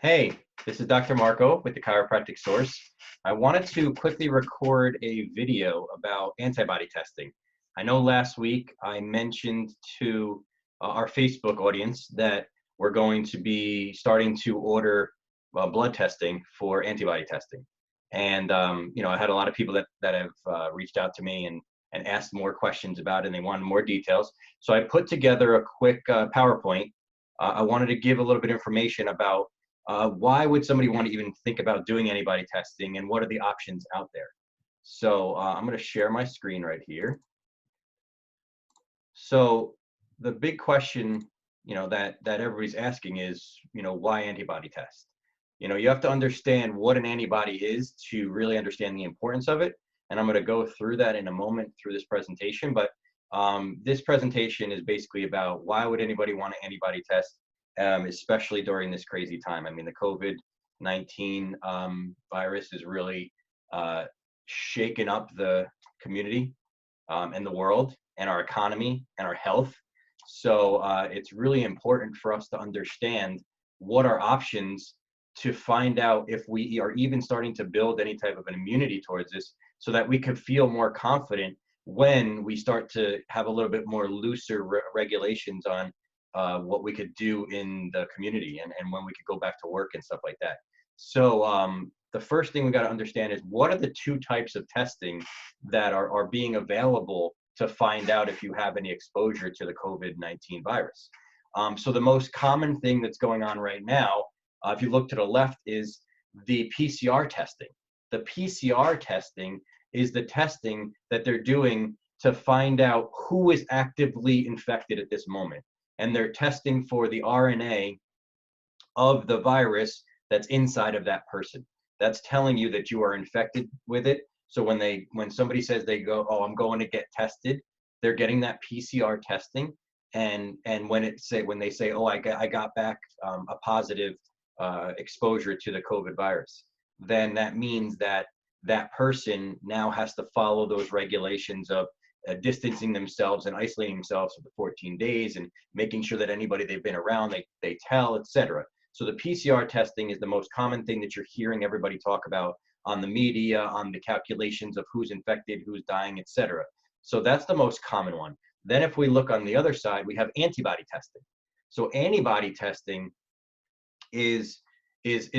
Hey, this is Dr. Marco with the Chiropractic Source. I wanted to quickly record a video about antibody testing. I know last week I mentioned to our Facebook audience that we're going to be starting to order blood testing for antibody testing. And, I had a lot of people that have reached out to me and asked more questions about it, and they wanted more details. So I put together a quick PowerPoint. I wanted to give a little bit of information about why would somebody want to even think about doing antibody testing, and what are the options out there? So I'm going to share my screen right here. So the big question, that everybody's asking is, why antibody test? You have to understand what an antibody is to really understand the importance of it. And I'm going to go through that in a moment through this presentation. But this presentation is basically about why would anybody want an antibody test, especially during this crazy time. I mean, the COVID-19 virus is really shaken up the community and the world and our economy and our health. So it's really important for us to understand what our options to find out if we are even starting to build any type of an immunity towards this, so that we could feel more confident when we start to have a little bit more looser regulations on what we could do in the community, and when we could go back to work and stuff like that. So the first thing we got to understand is, what are the two types of testing that are being available to find out if you have any exposure to the COVID-19 virus. So the most common thing that's going on right now, if you look to the left, is the PCR testing. The PCR testing is the testing that they're doing to find out who is actively infected at this moment. And they're testing for the RNA of the virus that's inside of that person. That's telling you that you are infected with it. So when somebody says they go, oh, I'm going to get tested, they're getting that PCR testing. And when they say, oh, I got back a positive exposure to the COVID virus, then that means that that person now has to follow those regulations of distancing themselves and isolating themselves for the 14 days and making sure that anybody they've been around, they tell, etc. So the PCR testing is the most common thing that you're hearing everybody talk about on the media, on the calculations of who's infected, who's dying, etc. So that's the most common one. Then if we look on the other side, we have antibody testing. So antibody testing is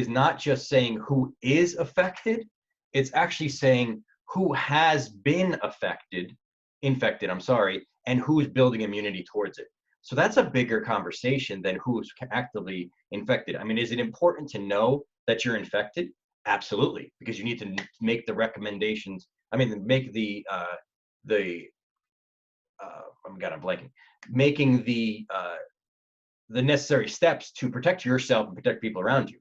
not just saying who is affected, it's actually saying who has been infected, and who's building immunity towards it. So that's a bigger conversation than who's actively infected. I mean, is it important to know that you're infected? Absolutely, because you need to make the recommendations. I mean, make I'm blanking. Making the necessary steps to protect yourself and protect people around you.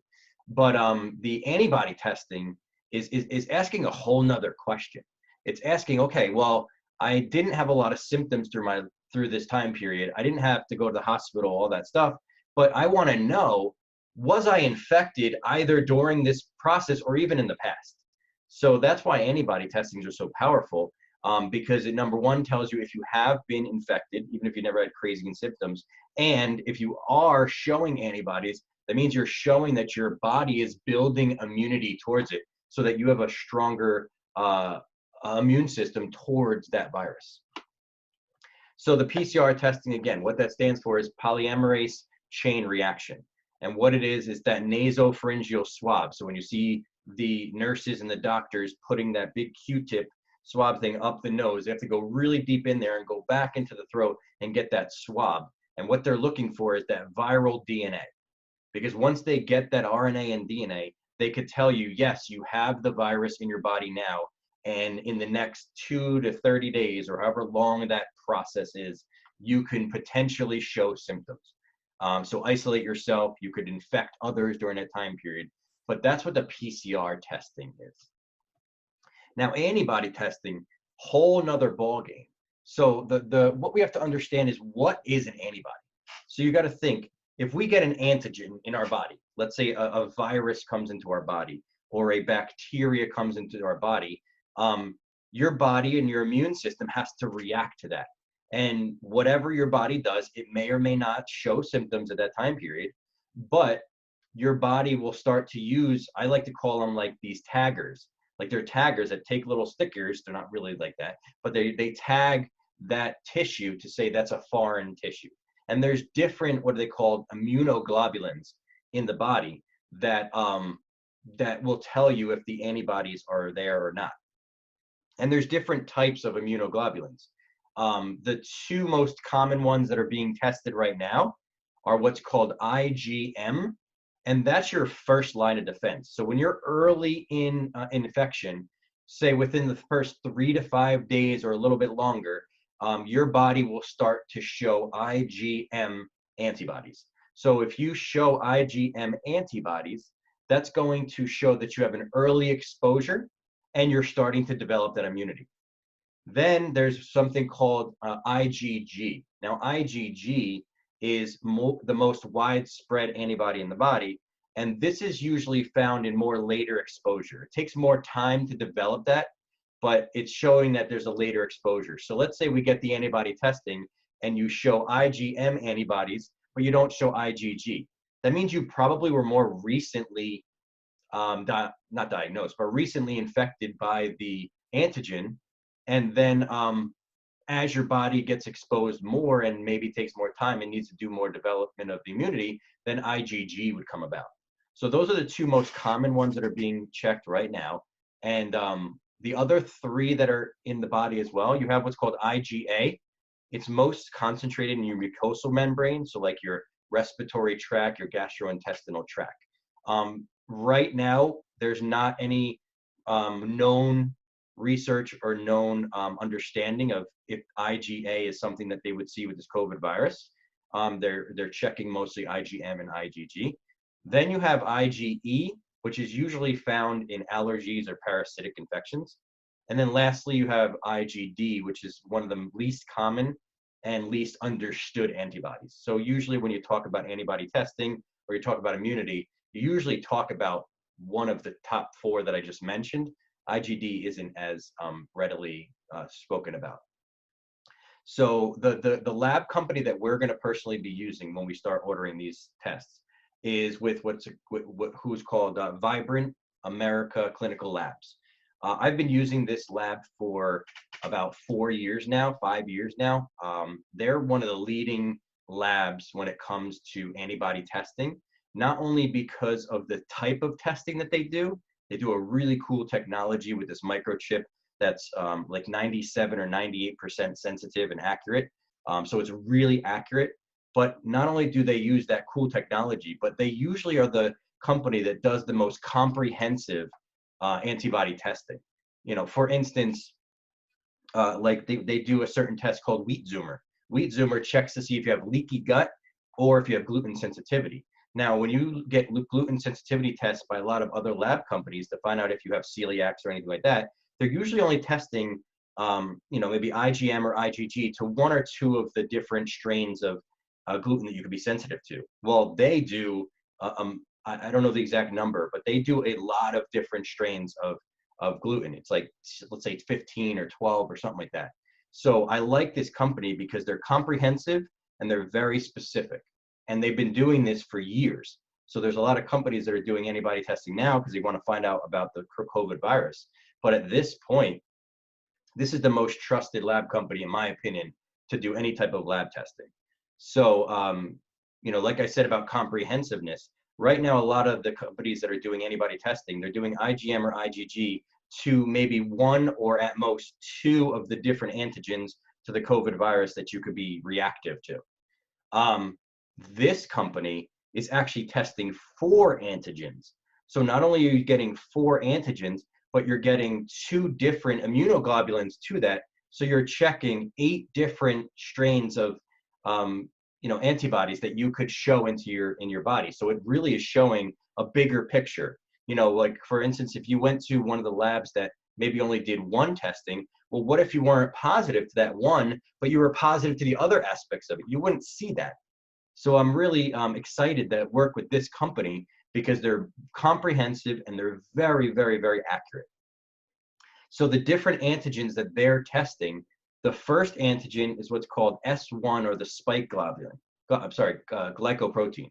But the antibody testing is asking a whole nother question. It's asking, okay, well, I didn't have a lot of symptoms through this time period. I didn't have to go to the hospital, all that stuff. But I want to know, was I infected either during this process or even in the past? So that's why antibody testings are so powerful, because it, number one, tells you if you have been infected, even if you never had crazy symptoms. And if you are showing antibodies, that means you're showing that your body is building immunity towards it, so that you have a stronger immune system towards that virus. So the PCR testing, again, what that stands for is polymerase chain reaction. And what it is that nasopharyngeal swab. So when you see the nurses and the doctors putting that big Q-tip swab thing up the nose, they have to go really deep in there and go back into the throat and get that swab. And what they're looking for is that viral DNA. Because once they get that RNA and DNA, they could tell you, yes, you have the virus in your body now, and in the next 2 to 30 days, or however long that process is, you can potentially show symptoms. So isolate yourself, you could infect others during that time period, but that's what the PCR testing is. Now, antibody testing, whole nother ballgame. So what we have to understand is, what is an antibody? So you got to think, if we get an antigen in our body, let's say a virus comes into our body, or a bacteria comes into our body, your body and your immune system has to react to that. And whatever your body does, it may or may not show symptoms at that time period, but your body will start to use, I like to call them like these taggers. Like they're taggers that take little stickers. They're not really like that, but they tag that tissue to say that's a foreign tissue. And there's different, what are they called, immunoglobulins in the body that that will tell you if the antibodies are there or not. And there's different types of immunoglobulins. The two most common ones that are being tested right now are what's called IgM, and that's your first line of defense. So when you're early in infection, say within the first 3 to 5 days or a little bit longer, your body will start to show IgM antibodies. So if you show IgM antibodies, that's going to show that you have an early exposure and you're starting to develop that immunity. Then there's something called IgG. Now, IgG is the most widespread antibody in the body, and this is usually found in more later exposure. It takes more time to develop that, but it's showing that there's a later exposure. So let's say we get the antibody testing and you show IgM antibodies, but you don't show IgG. That means you probably were more recently, not diagnosed, but recently infected by the antigen. And then as your body gets exposed more and maybe takes more time and needs to do more development of the immunity, then IgG would come about. So those are the two most common ones that are being checked right now. And the other three that are in the body as well, you have what's called IgA. It's most concentrated in your mucosal membrane, so like your respiratory tract, your gastrointestinal tract. Right now, there's not any known research or known understanding of if IgA is something that they would see with this COVID virus. They're checking mostly IgM and IgG. Then you have IgE, which is usually found in allergies or parasitic infections. And then lastly, you have IgD, which is one of the least common and least understood antibodies. So usually when you talk about antibody testing or you talk about immunity, you usually talk about one of the top four that I just mentioned. IgD isn't as readily spoken about. So the lab company that we're going to personally be using when we start ordering these tests is with who's called Vibrant America Clinical Labs. I've been using this lab for about 4 years now, 5 years now. They're one of the leading labs when it comes to antibody testing, not only because of the type of testing that they do a really cool technology with this microchip that's like 97 or 98% sensitive and accurate. So it's really accurate. But not only do they use that cool technology, but they usually are the company that does the most comprehensive antibody testing. You know, for instance, like they do a certain test called Wheat Zoomer. Wheat Zoomer checks to see if you have leaky gut or if you have gluten sensitivity. Now, when you get gluten sensitivity tests by a lot of other lab companies to find out if you have celiacs or anything like that, they're usually only testing, maybe IgM or IgG to one or two of the different strains of gluten that you could be sensitive to. Well, they do, I don't know the exact number, but they do a lot of different strains of gluten. It's like, let's say it's 15 or 12 or something like that. So I like this company because they're comprehensive and they're very specific. And they've been doing this for years. So there's a lot of companies that are doing antibody testing now because they want to find out about the COVID virus. But at this point, this is the most trusted lab company, in my opinion, to do any type of lab testing. So, like I said about comprehensiveness, right now, a lot of the companies that are doing antibody testing, they're doing IgM or IgG to maybe one or at most two of the different antigens to the COVID virus that you could be reactive to. This company is actually testing 4 antigens. So not only are you getting 4 antigens, but you're getting 2 different immunoglobulins to that. So you're checking 8 different strains of antibodies that you could show in your body. So it really is showing a bigger picture. Like for instance, if you went to one of the labs that maybe only did one testing, well, what if you weren't positive to that one, but you were positive to the other aspects of it? You wouldn't see that. So I'm really excited to work with this company because they're comprehensive and they're very, very, very accurate. So the different antigens that they're testing, the first antigen is what's called S1 or the spike globulin. Glycoprotein.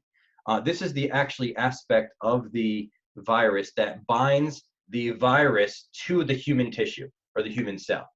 This is the actually aspect of the virus that binds the virus to the human tissue or the human cell.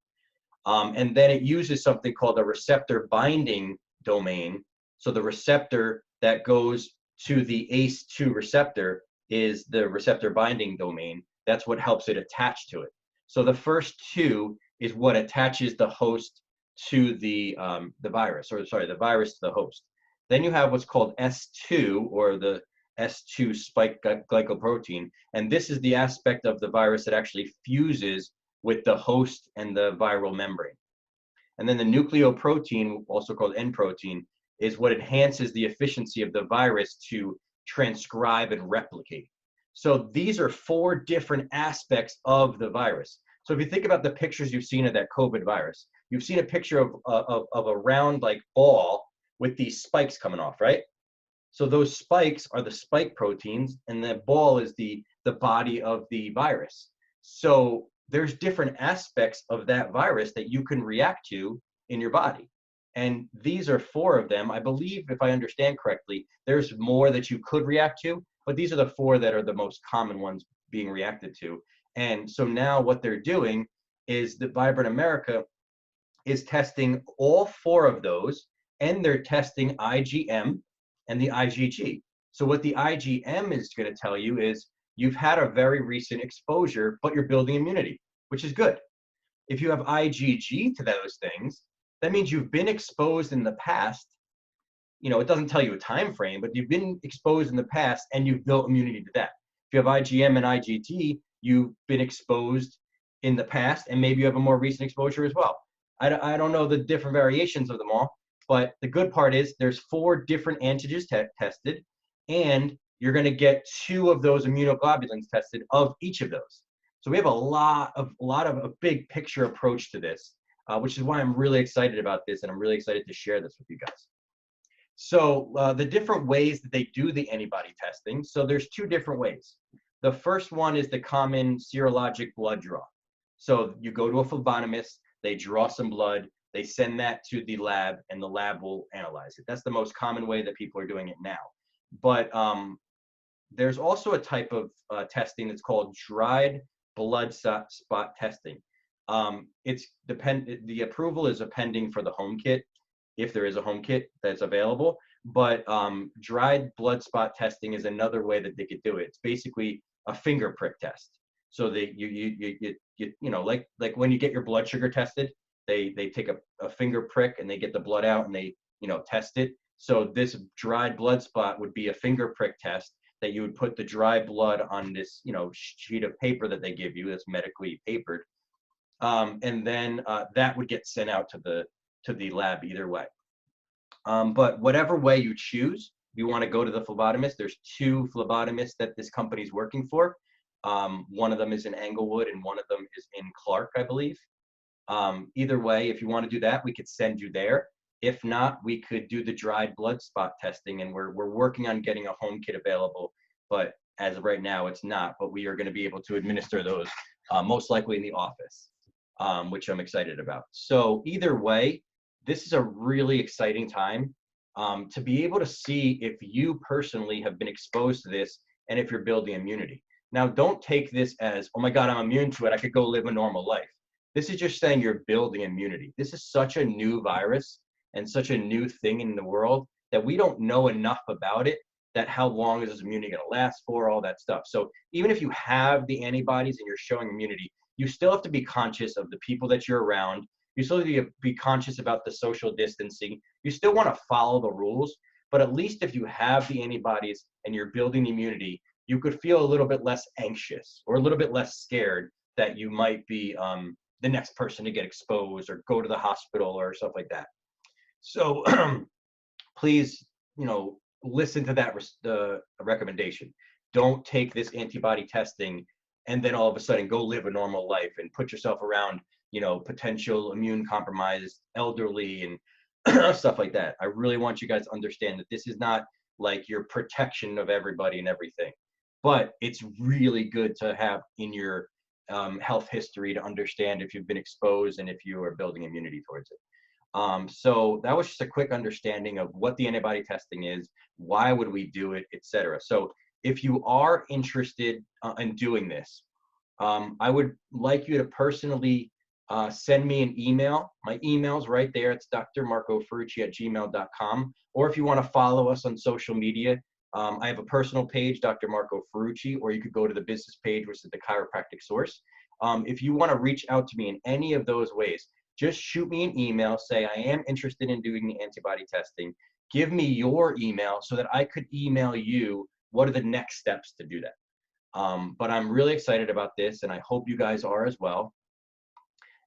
And then it uses something called a receptor binding domain. So the receptor that goes to the ACE2 receptor is the receptor binding domain. That's what helps it attach to it. So the first two is what attaches the host to the virus, or sorry, the virus to the host. Then you have what's called S2, or the S2 spike glycoprotein, and this is the aspect of the virus that actually fuses with the host and the viral membrane. And then the nucleoprotein, also called N protein, is what enhances the efficiency of the virus to transcribe and replicate. So these are four different aspects of the virus. So if you think about the pictures you've seen of that COVID virus, you've seen a picture of a round like ball with these spikes coming off, right? So those spikes are the spike proteins, and the ball is the body of the virus. So there's different aspects of that virus that you can react to in your body. And these are four of them. I believe, if I understand correctly, there's more that you could react to, but these are the four that are the most common ones being reacted to. And so now what they're doing is that Vibrant America is testing all four of those, and they're testing IgM and the IgG. So what the IgM is going to tell you is you've had a very recent exposure, but you're building immunity, which is good. If you have IgG to those things, that means you've been exposed in the past. You know, it doesn't tell you a time frame, but you've been exposed in the past and you've built immunity to that. If you have IgM and IgG, you've been exposed in the past, and maybe you have a more recent exposure as well. I don't know the different variations of them all, but the good part is there's four different antigens tested, and you're going to get two of those immunoglobulins tested of each of those. So we have a big picture approach to this, which is why I'm really excited about this, and I'm really excited to share this with you guys. So the different ways that they do the antibody testing. So there's two different ways. The first one is the common serologic blood draw. So you go to a phlebotomist, they draw some blood, they send that to the lab, and the lab will analyze it. That's the most common way that people are doing it now. But there's also a type of testing that's called dried blood spot testing. The approval is pending for the home kit, if there is a home kit that's available. But dried blood spot testing is another way that they could do it. It's basically a finger prick test. So they you know, like when you get your blood sugar tested, they take a finger prick and they get the blood out and they, you know, test it. So this dried blood spot would be a finger prick test that you would put the dry blood on this, you know, sheet of paper that they give you that's medically papered, and then that would get sent out to the lab either way. But whatever way you choose, you want to go to the phlebotomist. There's two phlebotomists that this company is working for. One of them is in Englewood and one of them is in Clark, I believe. Either way, if you want to do that, we could send you there. If not, we could do the dried blood spot testing, and we're working on getting a home kit available, but as of right now, it's not. But we are going to be able to administer those most likely in the office, which I'm excited about. So either way, this is a really exciting time to be able to see if you personally have been exposed to this and if you're building immunity. Now, don't take this as, oh my God, I'm immune to it, I could go live a normal life. This is just saying you're building immunity. This is such a new virus and such a new thing in the world that we don't know enough about it, that how long is this immunity going to last for, all that stuff. So even if you have the antibodies and you're showing immunity, you still have to be conscious of the people that you're around. You still have to be conscious about the social distancing. You still want to follow the rules, but at least if you have the antibodies and you're building immunity, you could feel a little bit less anxious or a little bit less scared that you might be the next person to get exposed or go to the hospital or stuff like that. So please, you know, listen to that recommendation. Don't take this antibody testing and then all of a sudden go live a normal life and put yourself around, you know, potential immune compromised elderly and stuff like that. I really want you guys to understand that this is not like your protection of everybody and everything, but it's really good to have in your health history to understand if you've been exposed and if you are building immunity towards it. So that was just a quick understanding of what the antibody testing is, why would we do it, etc. So if you are interested in doing this, I would like you to personally send me an email. My email's right there. It's drmarcoferrucci@gmail.com. Or if you want to follow us on social media, I have a personal page, Dr. Marco Ferrucci, or you could go to the business page, which is the Chiropractic Source. If you want to reach out to me in any of those ways, just shoot me an email, say I am interested in doing the antibody testing. Give me your email so that I could email you what are the next steps to do that. But I'm really excited about this, and I hope you guys are as well.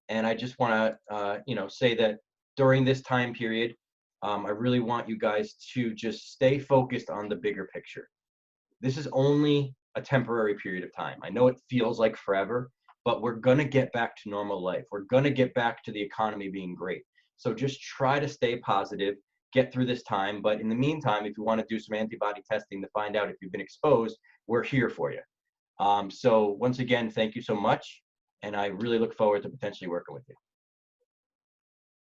And I just want to, say that during this time period, I really want you guys to just stay focused on the bigger picture. This is only a temporary period of time. I know it feels like forever, but we're going to get back to normal life. We're going to get back to the economy being great. So just try to stay positive, get through this time. But in the meantime, if you want to do some antibody testing to find out if you've been exposed, we're here for you. So once again, thank you so much. And I really look forward to potentially working with you.